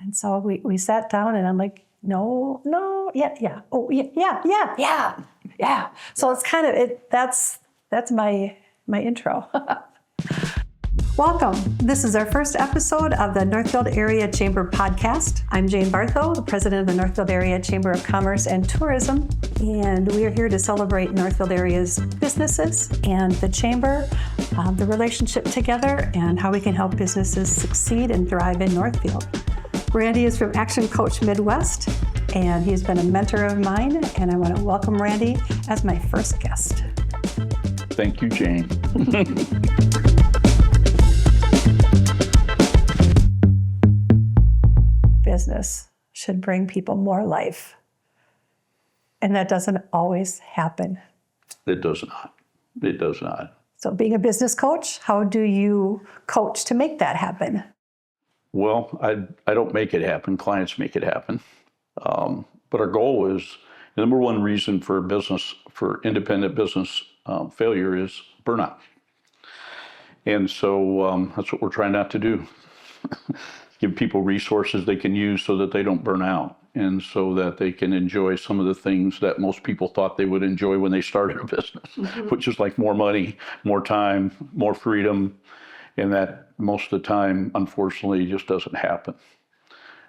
And so we sat down and I'm like, no, yeah. Oh, yeah. So it's kind of, that's my intro. Welcome. This is our first episode of the Northfield Area Chamber podcast. I'm Jane Bartho, the president of the Northfield Area Chamber of Commerce and Tourism, and we are here to celebrate Northfield area's businesses and the chamber, the relationship together, and how we can help businesses succeed and thrive in Northfield. Randy is from Action Coach Midwest, and he's been a mentor of mine, and I want to welcome Randy as my first guest. Thank you, Jane. Business should bring people more life, and that doesn't always happen. It does not. It does not. So being a business coach, how do you coach to make that happen? Well, I don't make it happen. Clients make it happen. But our goal is, the number one reason for independent business failure is burnout. And so that's what we're trying not to do. Give people resources they can use so that they don't burn out, and so that they can enjoy some of the things that most people thought they would enjoy when they started a business, which is like more money, more time, more freedom. And that most of the time, unfortunately, just doesn't happen.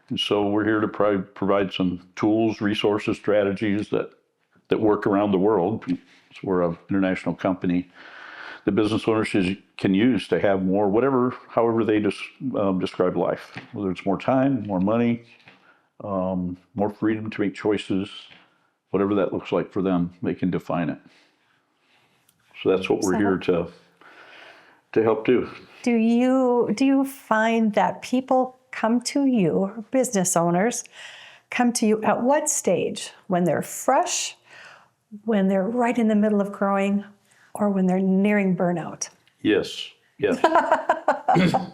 And so we're here to provide some tools, resources, strategies that work around the world. So we're an international company. The business owners can use to have more, however they describe life. Whether it's more time, more money, more freedom to make choices, whatever that looks like for them, they can define it. So that's what we're here to help do. Do you find that people come to you, business owners, come to you at what stage? When they're fresh, when they're right in the middle of growing, or when they're nearing burnout? Yes. Yes. The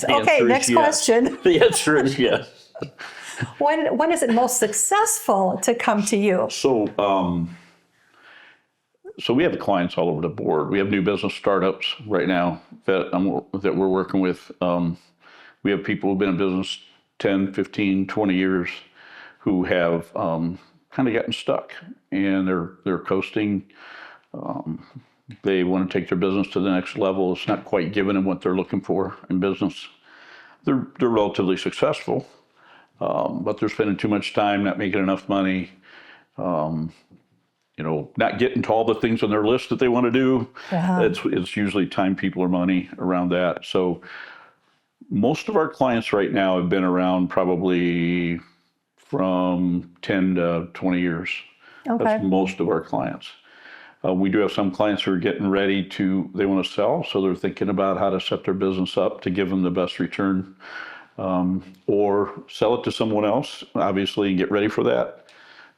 Okay, next question. The answer is yes. When is it most successful to come to you? So we have clients all over the board. We have new business startups right now that we're working with. We have people who've been in business 10, 15, 20 years who have kind of gotten stuck, and they're coasting. They want to take their business to the next level. It's not quite giving them what they're looking for in business. They're relatively successful, but they're spending too much time, not making enough money. Not getting to all the things on their list that they want to do. Uh-huh. It's usually time, people, or money around that. So most of our clients right now have been around probably from 10 to 20 years. Okay. That's most of our clients. We do have some clients who are getting ready they want to sell, so they're thinking about how to set their business up to give them the best return, or sell it to someone else, obviously, and get ready for that.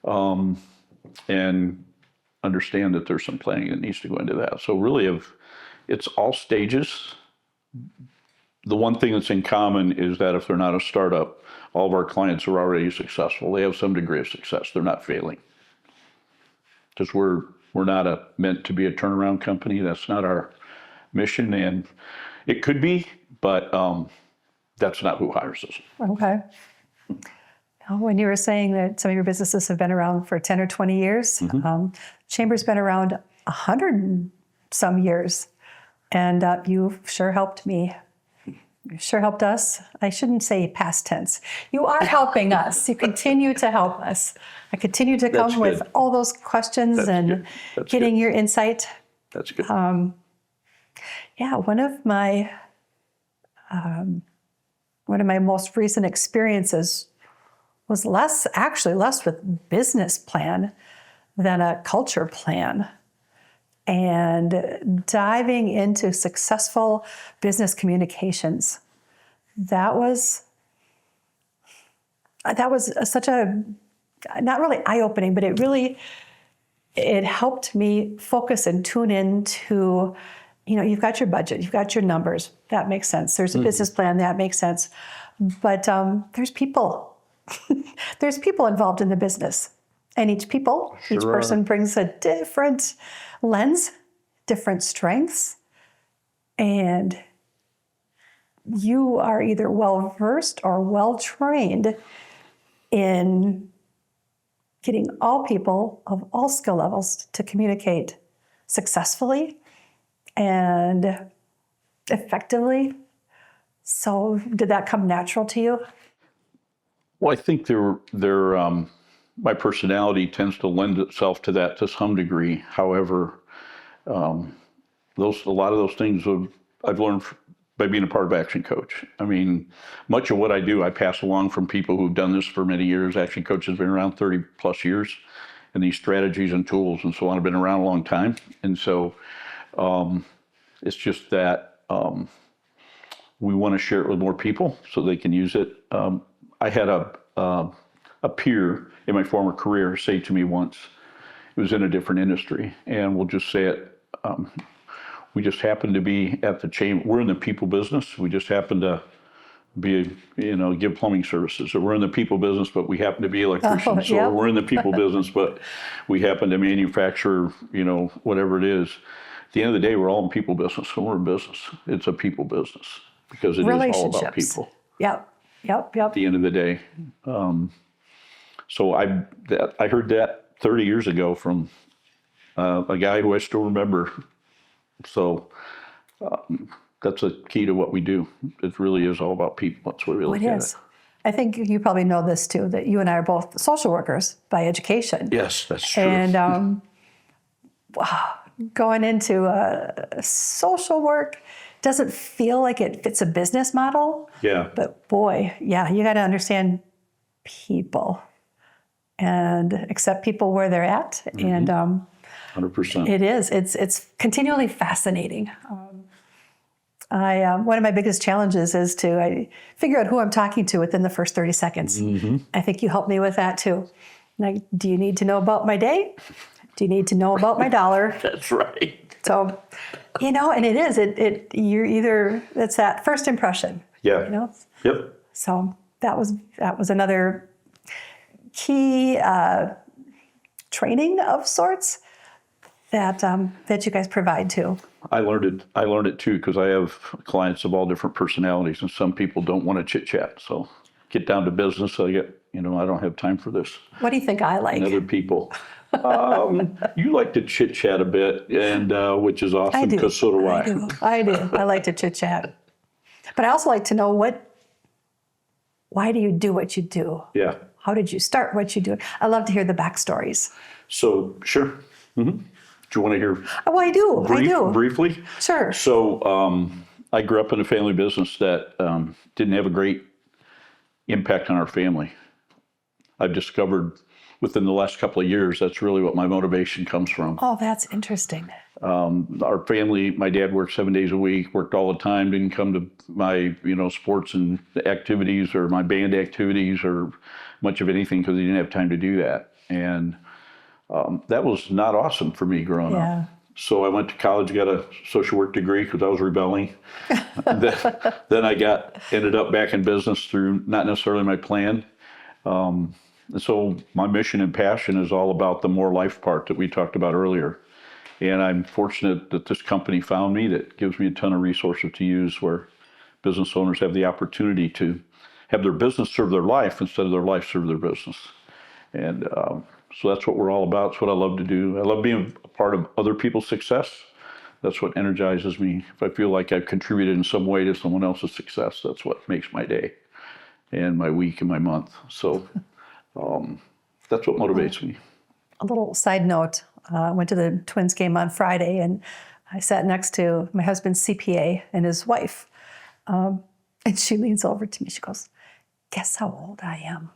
And understand that there's some planning that needs to go into that. So really, it's all stages. The one thing that's in common is that if they're not a startup, all of our clients are already successful. They have some degree of success. They're not failing. Because we're not meant to be a turnaround company. That's not our mission, and it could be, but that's not who hires us. Okay. When you were saying that some of your businesses have been around for 10 or 20 years, mm-hmm. Chamber's been around 100 and some years, and you've sure helped me. You sure helped us. I shouldn't say past tense. You are helping us. You continue to help us. I continue to come with all those questions and getting your insight. That's good. One of my most recent experiences was less with business plan than a culture plan, and diving into successful business communications. That was such a, not really eye-opening, but it helped me focus and tune into, you've got your budget, you've got your numbers, that makes sense. There's a business plan, that makes sense. But there's people. There's people involved in the business. And each person brings a different lens, different strengths, and you are either well-versed or well-trained in getting all people of all skill levels to communicate successfully and effectively. So did that come natural to you? Well, I think my personality tends to lend itself to that to some degree. However, a lot of those things I've learned by being a part of Action Coach. I mean, much of what I do, I pass along from people who've done this for many years. Action Coach has been around 30 plus years, and these strategies and tools and so on have been around a long time. And so it's just that we want to share it with more people so they can use it. I had a peer in my former career say to me once, it was in a different industry, and we'll just say it, we just happened to be at the chamber. We're in the people business. We just happen to be, give plumbing services. Or we're in the people business, but we happen to be electricians. Yep. Or we're in the people business, but we happen to manufacture, whatever it is. At the end of the day, we're all in people business. So we're in business. It's a people business because it is all about people. Yep. At the end of the day. So I heard that 30 years ago from a guy who I still remember. So that's a key to what we do. It really is all about people. That's what we look at. It is. I think you probably know this too, that you and I are both social workers by education. Yes, that's true. And going into social work doesn't feel like it fits a business model. Yeah. But boy, yeah, you got to understand people and accept people where they're at. And 100%. it is. It's continually fascinating. One of my biggest challenges is I figure out who I'm talking to within the first 30 seconds. I think you helped me with that too. Like, do you need to know about my day? Do you need to know about my dollar? That's right. So, and it is. You're either, it's that first impression. Yeah. Yep. So that was another key training of sorts that you guys provide too. I learned it too because I have clients of all different personalities, and some people don't want to chit chat. So get down to business. So I don't have time for this. What do you think I like? And other people. You like to chit chat a bit, and which is awesome because so do I. I do. I like to chit chat, but I also like to know why do you do what you do? Yeah. How did you start what you do? I love to hear the backstories. So sure. Mm-hmm. Do you want to hear? Oh, I do. Briefly. Sure. So I grew up in a family business that didn't have a great impact on our family. I've discovered within the last couple of years that's really what my motivation comes from. Oh, that's interesting. Our family, my dad worked 7 days a week, worked all the time, didn't come to my sports and activities or my band activities or much of anything because he didn't have time to do that. And that was not awesome for me growing up. So I went to college, got a social work degree because I was rebelling. then I ended up back in business through not necessarily my plan. And so my mission and passion is all about the more life part that we talked about earlier. And I'm fortunate that this company found me that gives me a ton of resources to use where business owners have the opportunity to have their business serve their life instead of their life serve their business. And so that's what we're all about. It's what I love to do. I love being a part of other people's success. That's what energizes me. If I feel like I've contributed in some way to someone else's success, that's what makes my day and my week and my month. So that's what motivates me. A little side note, I went to the Twins game on Friday and I sat next to my husband's CPA and his wife. And she leans over to me, she goes, "Guess how old I am?"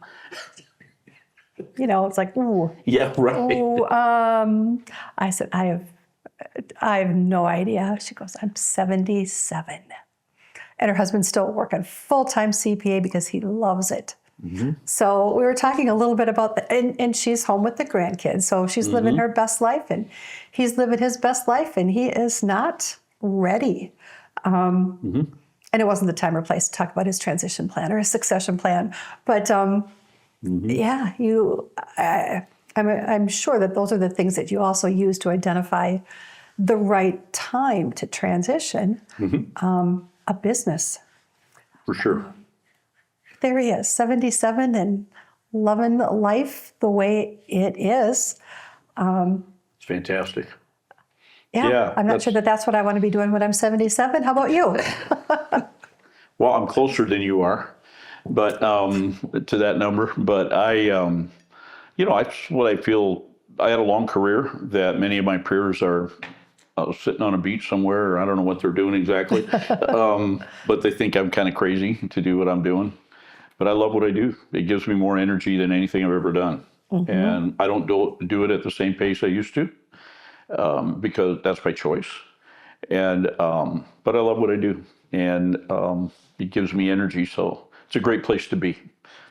It's like, ooh. Yeah, right. Ooh, I said, I have no idea. She goes, "I'm 77. And her husband's still working full-time CPA because he loves it. Mm-hmm. So we were talking a little bit about that, and she's home with the grandkids. So she's living her best life, and he's living his best life, and he is not ready. And it wasn't the time or place to talk about his transition plan or his succession plan. But yeah, I'm sure that those are the things that you also use to identify the right time to transition a business for sure. There he is, 77 and loving life the way it is. It's fantastic. Yeah, I'm not sure that's what I want to be doing when I'm 77. How about you? Well, I'm closer than you are, but to that number. But that's what I feel. I had a long career that many of my peers are sitting on a beach somewhere, or I don't know what they're doing exactly. But they think I'm kind of crazy to do what I'm doing. But I love what I do. It gives me more energy than anything I've ever done. And I don't do it at the same pace I used to, because that's my choice. And but I love what I do, and it gives me energy. So it's a great place to be,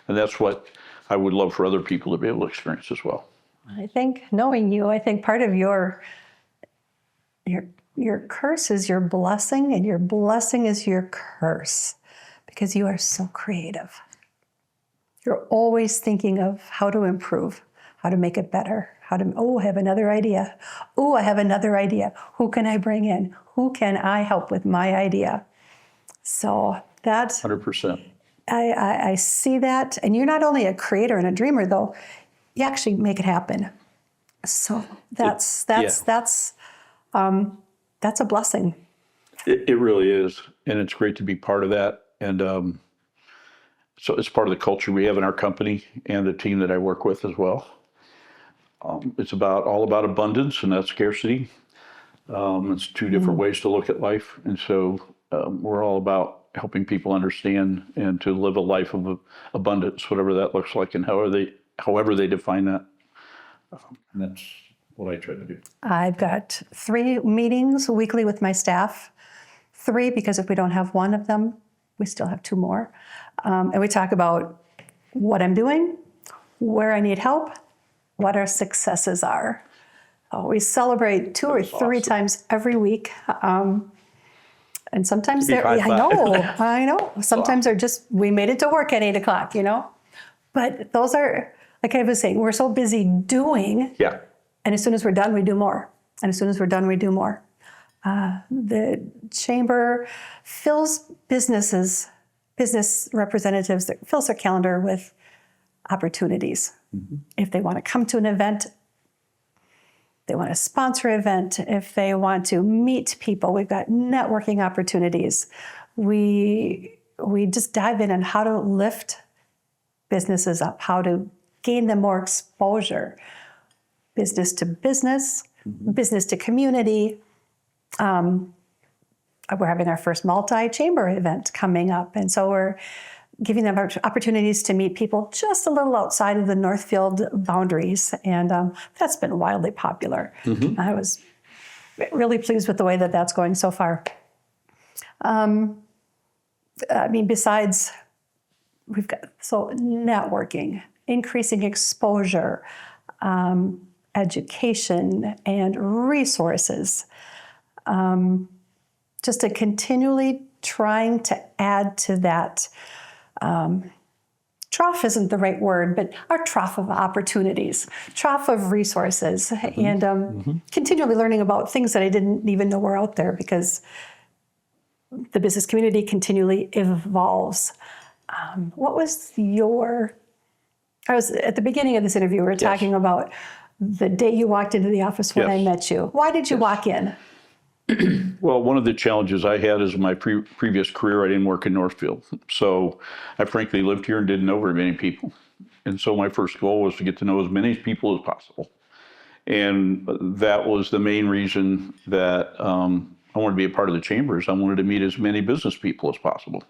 and that's what I would love for other people to be able to experience as well. I think knowing you, I think part of your curse is your blessing, and your blessing is your curse, because you are so creative. You're always thinking of how to improve, how to make it better, I have another idea. Oh, I have another idea. Who can I bring in? Who can I help with my idea? So that's 100%. I see that. And you're not only a creator and a dreamer, though, you actually make it happen. So that's a blessing. It really is. And it's great to be part of that. And so it's part of the culture we have in our company and the team that I work with as well. It's all about abundance and not scarcity. It's two different ways to look at life. And so we're all about helping people understand and to live a life of abundance, whatever that looks like, and however they define that. And that's what I try to do. I've got 3 meetings weekly with my staff. 3, because if we don't have one of them, we still have 2 more. And we talk about what I'm doing, where I need help, what our successes are. We celebrate 2 or 3 times every week. And sometimes I know. Sometimes they're just, we made it to work at 8 o'clock, But those are, like I was saying, we're so busy doing. Yeah. And as soon as we're done, we do more. And as soon as we're done, we do more. The chamber fills business representatives, that fills their calendar with opportunities. Mm-hmm. If they want to come to an event, they want to sponsor an event, if they want to meet people, we've got networking opportunities. We just dive in on how to lift businesses up, how to gain them more exposure, business to business, mm-hmm. business to community. We're having our first multi-chamber event coming up, and so we're giving them opportunities to meet people just a little outside of the Northfield boundaries, and that's been wildly popular. Mm-hmm. I was really pleased with the way that that's going so far. Besides, we've got networking, increasing exposure, education, and resources. Just to continually trying to add to that. Trough isn't the right word, but our trough of opportunities, trough of resources, mm-hmm. and mm-hmm. continually learning about things that I didn't even know were out there, because the business community continually evolves. What was at the beginning of this interview, we were talking about the day you walked into the office when I met you. Why did you walk in? Well, one of the challenges I had is in my previous career, I didn't work in Northfield. So I frankly lived here and didn't know very many people. And so my first goal was to get to know as many people as possible. And that was the main reason that I wanted to be a part of the chambers. I wanted to meet as many business people as possible.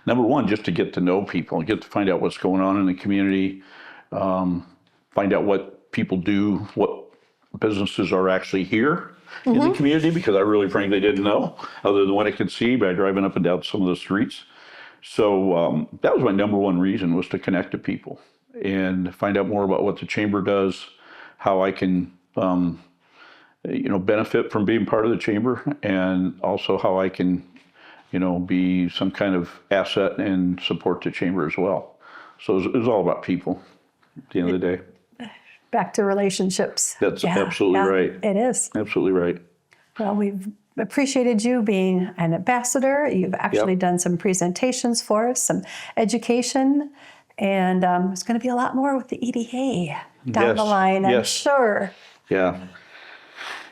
Number one, just to get to know people, get to find out what's going on in the community, find out what people do, what businesses are actually here in the community, because I really frankly didn't know, other than what I could see by driving up and down some of the streets. So that was my number one reason, was to connect to people and find out more about what the chamber does, how I can benefit from being part of the chamber, and also how I can be some kind of asset and support the chamber as well. So it was all about people at the end of the day. Back to relationships. That's absolutely right. It is. Absolutely right. Well, we've appreciated you being an ambassador. You've actually done some presentations for us, some education, and there's going to be a lot more with the EDA down the line, I'm sure. Yeah.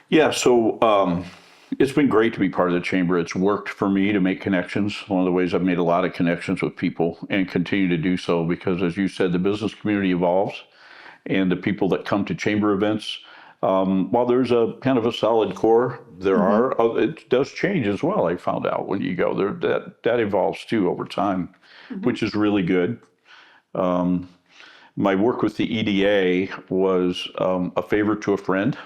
Yeah, so it's been great to be part of the chamber. It's worked for me to make connections. One of the ways I've made a lot of connections with people and continue to do so because, as you said, the business community evolves and the people that come to chamber events, while there's a kind of a solid core, it does change as well. I found out when you go there, that evolves too over time, which is really good. My work with the EDA was a favor to a friend.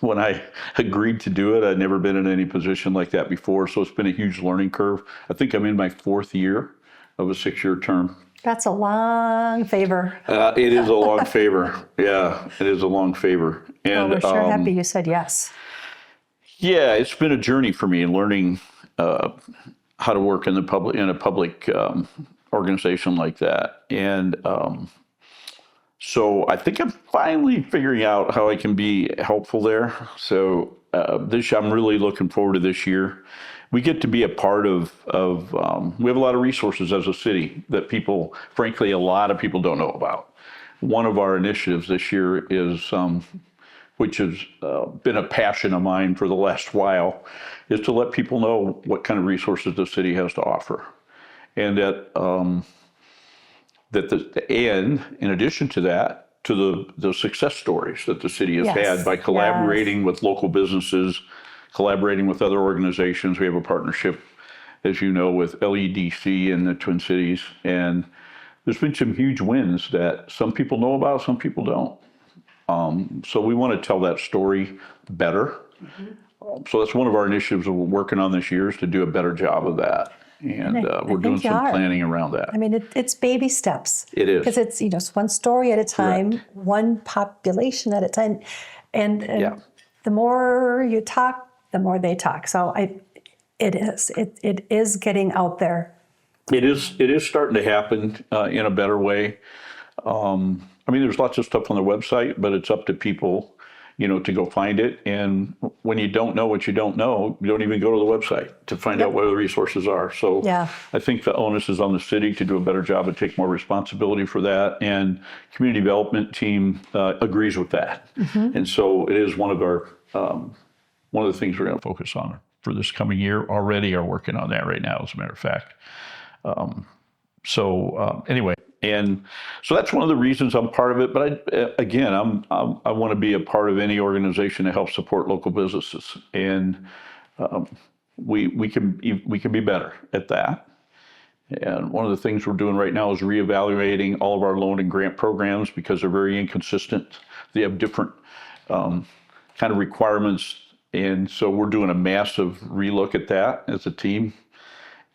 When I agreed to do it, I'd never been in any position like that before, so it's been a huge learning curve. I think I'm in my 4th year of a 6-year term. That's a long favor. It is a long favor. Yeah, it is a long favor. And we're sure happy you said yes. Yeah, it's been a journey for me in learning how to work in a public organization like that. And so I think I'm finally figuring out how I can be helpful there. So I'm really looking forward to this year. We get to be a part of we have a lot of resources as a city that frankly, a lot of people don't know about. One of our initiatives this year is, which has been a passion of mine for the last while, is to let people know what kind of resources the city has to offer. And in addition to that, to the success stories that the city has had by collaborating with local businesses, collaborating with other organizations. We have a partnership, as you know, with LEDC in the Twin Cities, and there's been some huge wins that some people know about, some people don't. So we want to tell that story better. So that's one of our initiatives that we're working on this year, is to do a better job of that. And we're doing some planning around that. I mean, it's baby steps. It is. Because it's, it's one story at a time, one population at a time. And the more you talk, the more they talk. So it is getting out there. It is starting to happen in a better way. I mean, there's lots of stuff on the website, but it's up to people, to go find it. And when you don't know what you don't know, you don't even go to the website to find out where the resources are. So I think the onus is on the city to do a better job and take more responsibility for that. And community development team agrees with that. And so it is one of the things we're going to focus on for this coming year. Already are working on that right now, as a matter of fact. Anyway. And so that's one of the reasons I'm part of it. But I want to be a part of any organization that helps support local businesses. And we can be better at that. And one of the things we're doing right now is reevaluating all of our loan and grant programs because they're very inconsistent. They have different kind of requirements. And so we're doing a massive relook at that as a team,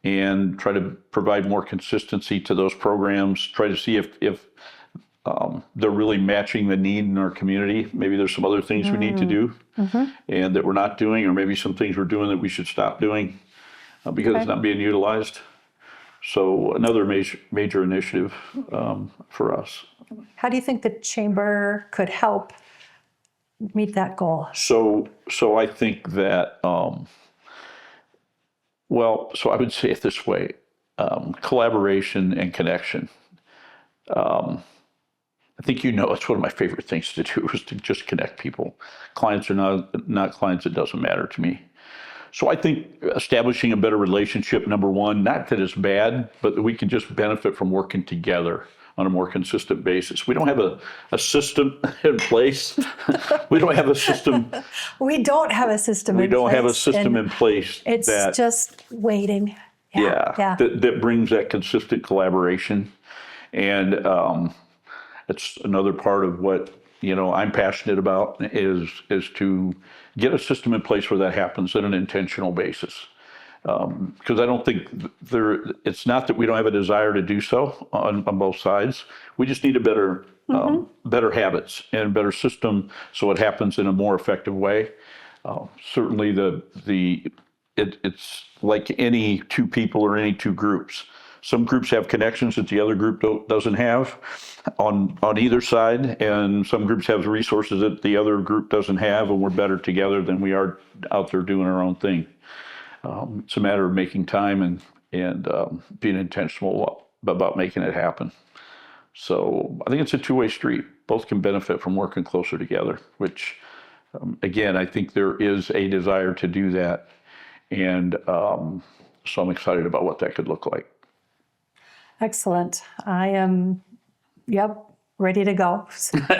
and try to provide more consistency to those programs, try to see if they're really matching the need in our community. Maybe there's some other things we need to do and that we're not doing, or maybe some things we're doing that we should stop doing because it's not being utilized. So another major initiative for us. How do you think the chamber could help meet that goal? So I think that, so I would say it this way, collaboration and connection. I think it's one of my favorite things to do is to just connect people. Clients or not clients, it doesn't matter to me. So I think establishing a better relationship, number one, not that it's bad, but that we can just benefit from working together on a more consistent basis. We don't have a system in place. We don't have a system. We don't have a system in place. We don't have a system in place. It's just waiting. That brings that consistent collaboration. And it's another part of what, I'm passionate about is to get a system in place where that happens on an intentional basis. Because I don't think it's not that we don't have a desire to do so on both sides. We just need a better habits and a better system so it happens in a more effective way. Certainly it's like any two people or any two groups. some groups have connections that the other group doesn't have on either side, and some groups have the resources that the other group doesn't have, and we're better together than we are out there doing our own thing. It's a matter of making time and being intentional about making it happen. So I think it's a two-way street. Both can benefit from working closer together, which, again, I think there is a desire to do that. And so I'm excited about what that could look like. Excellent. I am, ready to go.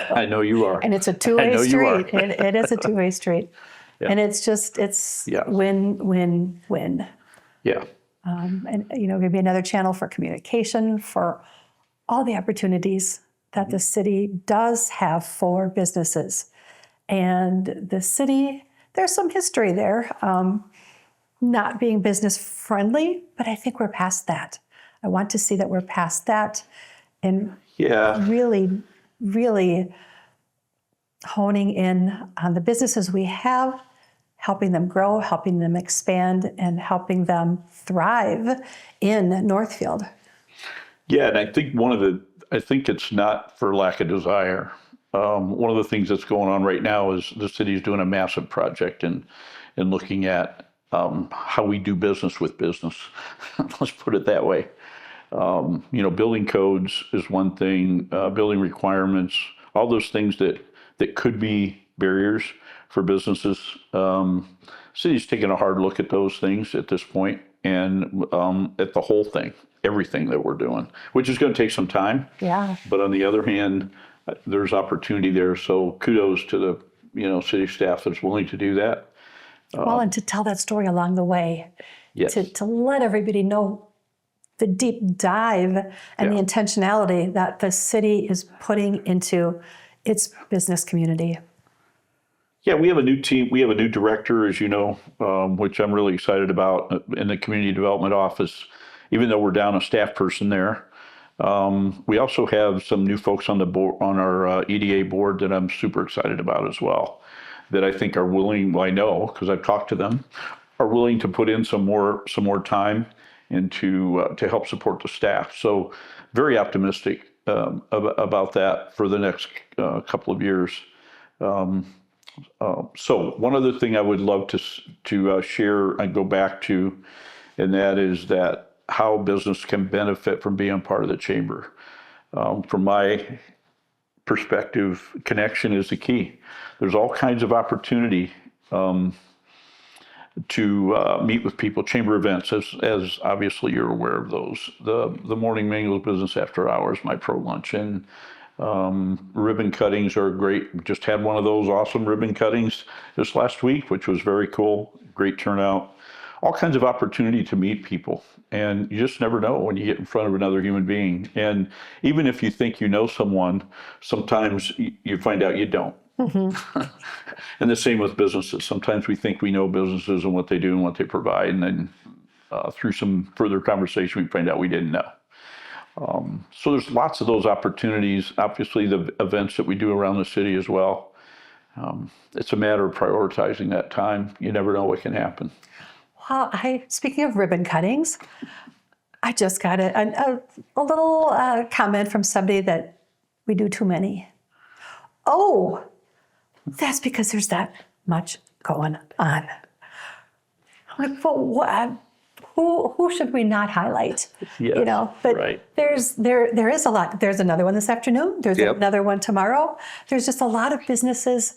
I know you are. And it's a two-way street. You are. It is a two-way street. Yeah. And it's Yeah. win, win, win. Yeah. And, maybe another channel for communication, for all the opportunities that the city does have for businesses. And the city, there's some history there, not being business friendly, but I think we're past that. I want to see that we're past that and really, really honing in on the businesses we have, helping them grow, helping them expand, and helping them thrive in Northfield. Yeah, and I think it's not for lack of desire. One of the things that's going on right now is the city's doing a massive project and looking at how we do business with business. Let's put it that way. Building codes is one thing, building requirements, all those things that could be barriers for businesses. City's taking a hard look at those things at this point and at the whole thing, everything that we're doing, which is going to take some time. Yeah. But on the other hand, there's opportunity there. So kudos to the city staff that's willing to do that. Well, and to tell that story along the way, Yes. to let everybody know the deep dive and the intentionality that the city is putting into its business community. Yeah, we have a new team. We have a new director, as you know, which I'm really excited about in the community development office, even though we're down a staff person there. We also have some new folks on the board, on our EDA board, that I'm super excited about as well, that I think are willing, well, I know because I've talked to them, are willing to put in some more time and to help support the staff. So very optimistic about that for the next couple of years. So one other thing I would love to share and go back to, and that is that how business can benefit from being part of the chamber. From my perspective, connection is the key. There's all kinds of opportunity to meet with people, chamber events, as obviously you're aware of those. The morning mingles, business after hours, my pro luncheon, ribbon cuttings are great. Just had one of those awesome ribbon cuttings this last week, which was very cool. Great turnout. All kinds of opportunity to meet people. And you just never know when you get in front of another human being. And even if you think you know someone, sometimes you find out you don't. Mm-hmm. And the same with businesses. Sometimes we think we know businesses and what they do and what they provide. And then through some further conversation, we find out we didn't know. So there's lots of those opportunities. Obviously, the events that we do around the city as well. It's a matter of prioritizing that time. You never know what can happen. Well, speaking of ribbon cuttings, I just got a little comment from somebody that we do too many. Oh, that's because there's that much going on. I'm like, well, what? Who should we not highlight? Yes, But right. there is a lot. There's another one this afternoon. There's another one tomorrow. There's just a lot of businesses.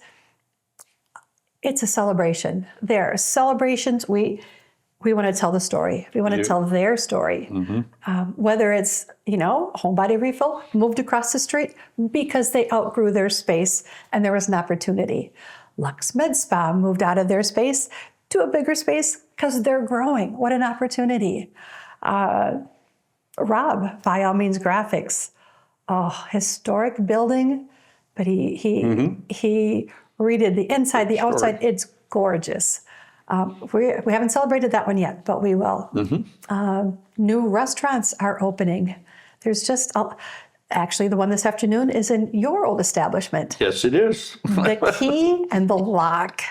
It's a celebration. There are celebrations. We want to tell the story. We want to tell their story. Mm-hmm. Whether it's, Home Body Refill moved across the street because they outgrew their space and there was an opportunity. Lux Med Spa moved out of their space to a bigger space because they're growing. What an opportunity. Rob, By All Means Graphics, historic building, but he redid the inside, the outside. It's gorgeous. We haven't celebrated that one yet, but we will. Mm-hmm. New restaurants are opening. There's just, actually the one this afternoon is in your old establishment. Yes, it is. The Key and the Lock.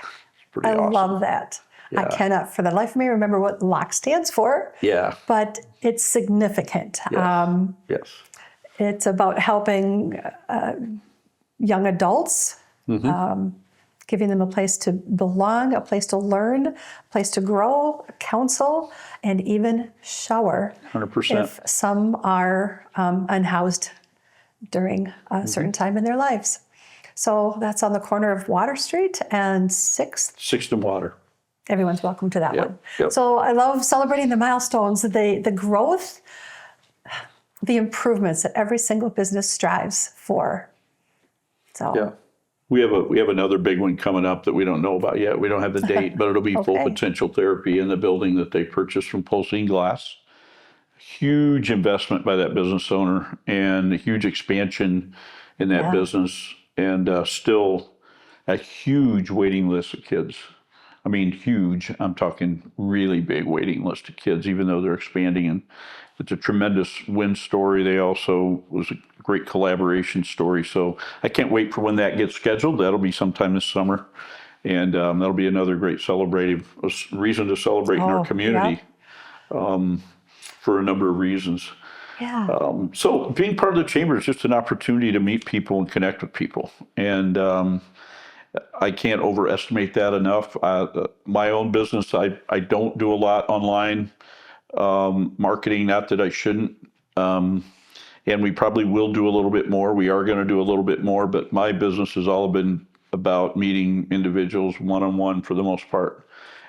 Pretty awesome. Love that. I cannot for the life of me remember what LOC stands for. Yeah. But it's significant. Yes. It's about helping young adults, giving them a place to belong, a place to learn, a place to grow, counsel, and even shower 100%. if some are unhoused during a certain time in their lives. So that's on the corner of Water Street and 6th. 6th and Water. Everyone's welcome to that one. Yep. So I love celebrating the milestones, the growth, the improvements that every single business strives for. So Yeah. We have another big one coming up that we don't know about yet. We don't have the date, but it'll be full potential therapy in the building that they purchased from Pulsing Glass. Huge investment by that business owner and a huge expansion in that business, and still a huge waiting list of kids. I mean, huge. I'm talking really big waiting list of kids, even though they're expanding. And it's a tremendous win story. They also was a great collaboration story. So I can't wait for when that gets scheduled. That'll be sometime this summer. And that'll be another great reason to celebrate in our community for a number of reasons. yeah. So being part of the chamber is just an opportunity to meet people and connect with people. And I can't overestimate that enough. My own business, I don't do a lot online marketing, not that I shouldn't. And we probably will do a little bit more. We are going to do a little bit more, but my business has all been about meeting individuals one-on-one for the most part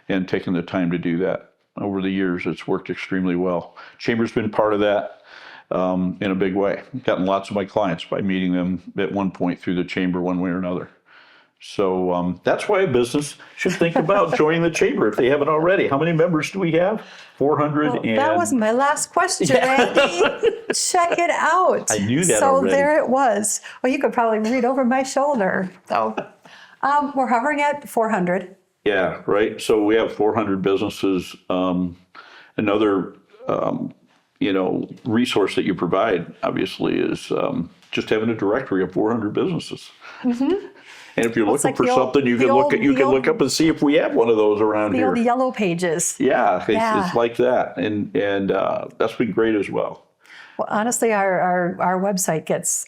and taking the time to do that. Over the years, it's worked extremely well. Chamber's been part of that in a big way. I've gotten lots of my clients by meeting them at one point through the chamber one way or another. So that's why a business should think about joining the chamber if they haven't already. How many members do we have? 400 Well, that was my last question, Randy. Check it out. I knew that so already. There it was. Well, you could probably read over my shoulder. So we're hovering at 400. Yeah, right. So we have 400 businesses. Another, resource that you provide, obviously, is just having a directory of 400 businesses. And if you're looking for something, you can look up and see if we have one of those around here. The old yellow pages. Yeah, it's like that, and that's been great as well. Well, honestly, our website gets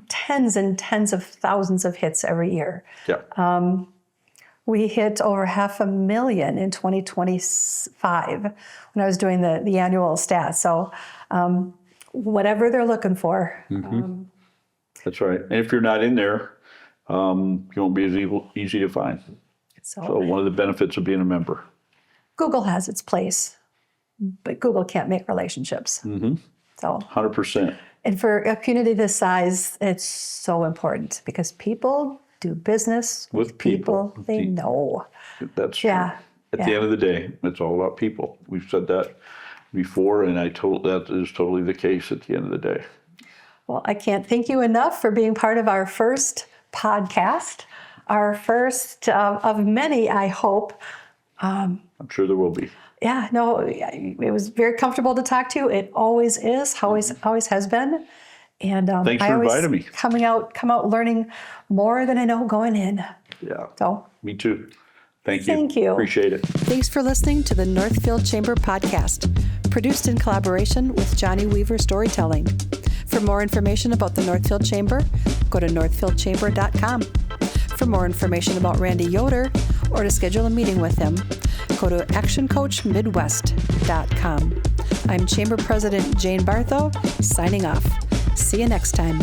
tens and tens of thousands of hits every year. Yeah. We hit over 500,000 in 2025 when I was doing the annual stats. So whatever they're looking for. That's right. And if you're not in there, you won't be as easy to find. So one of the benefits of being a member. Google has its place, but Google can't make relationships. So 100%. And for a community this size, it's so important because people do business with people they know. That's true. Yeah. At the end of the day, it's all about people. We've said that before, and that is totally the case at the end of the day. Well, I can't thank you enough for being part of our first podcast, our first of many, I hope. I'm sure there will be. Yeah, no, it was very comfortable to talk to you. It always is, always has been. And thanks for inviting me. Come out learning more than I know going in. Yeah. So me too. Thank you. Thank you. Appreciate it. Thanks for listening to the Northfield Chamber podcast, produced in collaboration with Johnny Weaver Storytelling. For more information about the Northfield Chamber, go to northfieldchamber.com. For more information about Randy Yoder or to schedule a meeting with him, go to actioncoachmidwest.com. I'm Chamber President Jane Bartho, signing off. See you next time.